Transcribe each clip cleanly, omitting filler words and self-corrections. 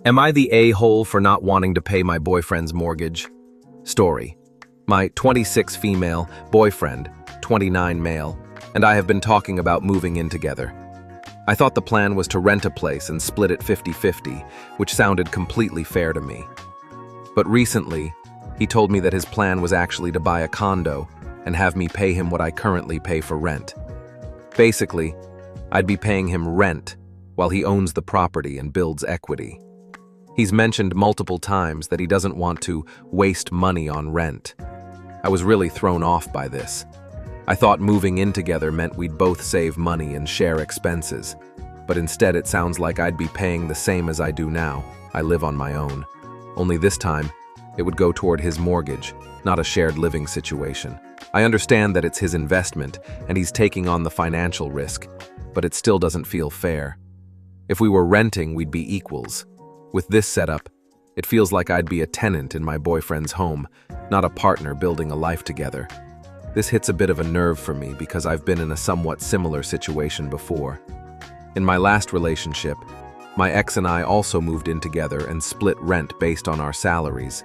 Am I the a-hole for not wanting to pay my boyfriend's mortgage? Story. My 26 female, boyfriend, 29 male, and I have been talking about moving in together. I thought the plan was to rent a place and split it 50-50, which sounded completely fair to me. But recently, he told me that his plan was actually to buy a condo and have me pay him what I currently pay for rent. Basically, I'd be paying him rent while he owns the property and builds equity. He's mentioned multiple times that he doesn't want to waste money on rent. I was really thrown off by this. I thought moving in together meant we'd both save money and share expenses, but instead it sounds like I'd be paying the same as I do now. I live on my own. Only this time, it would go toward his mortgage, not a shared living situation. I understand that it's his investment and he's taking on the financial risk, but it still doesn't feel fair. If we were renting, we'd be equals. With this setup, it feels like I'd be a tenant in my boyfriend's home, not a partner building a life together. This hits a bit of a nerve for me because I've been in a somewhat similar situation before. In my last relationship, my ex and I also moved in together and split rent based on our salaries.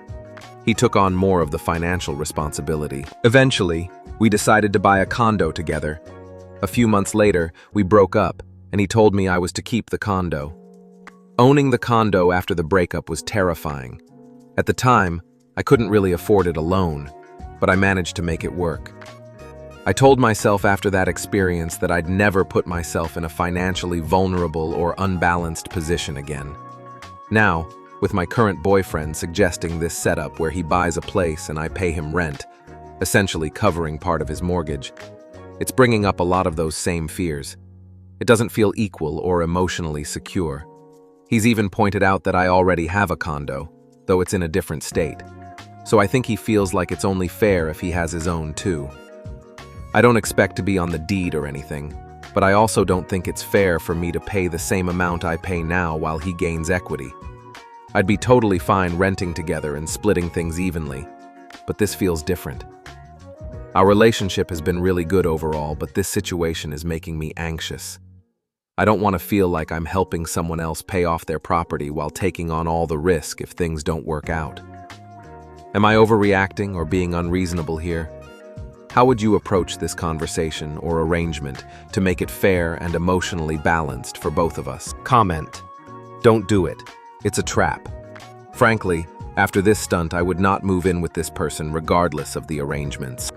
He took on more of the financial responsibility. Eventually, we decided to buy a condo together. A few months later, we broke up, and he told me I was to keep the condo. Owning the condo after the breakup was terrifying. At the time, I couldn't really afford it alone, but I managed to make it work. I told myself after that experience that I'd never put myself in a financially vulnerable or unbalanced position again. Now, with my current boyfriend suggesting this setup where he buys a place and I pay him rent, essentially covering part of his mortgage, it's bringing up a lot of those same fears. It doesn't feel equal or emotionally secure. He's even pointed out that I already have a condo, though it's in a different state. So I think he feels like it's only fair if he has his own too. I don't expect to be on the deed or anything, but I also don't think it's fair for me to pay the same amount I pay now while he gains equity. I'd be totally fine renting together and splitting things evenly, but this feels different. Our relationship has been really good overall, but this situation is making me anxious. I don't want to feel like I'm helping someone else pay off their property while taking on all the risk if things don't work out. Am I overreacting or being unreasonable here? How would you approach this conversation or arrangement to make it fair and emotionally balanced for both of us? Comment. Don't do it. It's a trap. Frankly, after this stunt, I would not move in with this person regardless of the arrangements.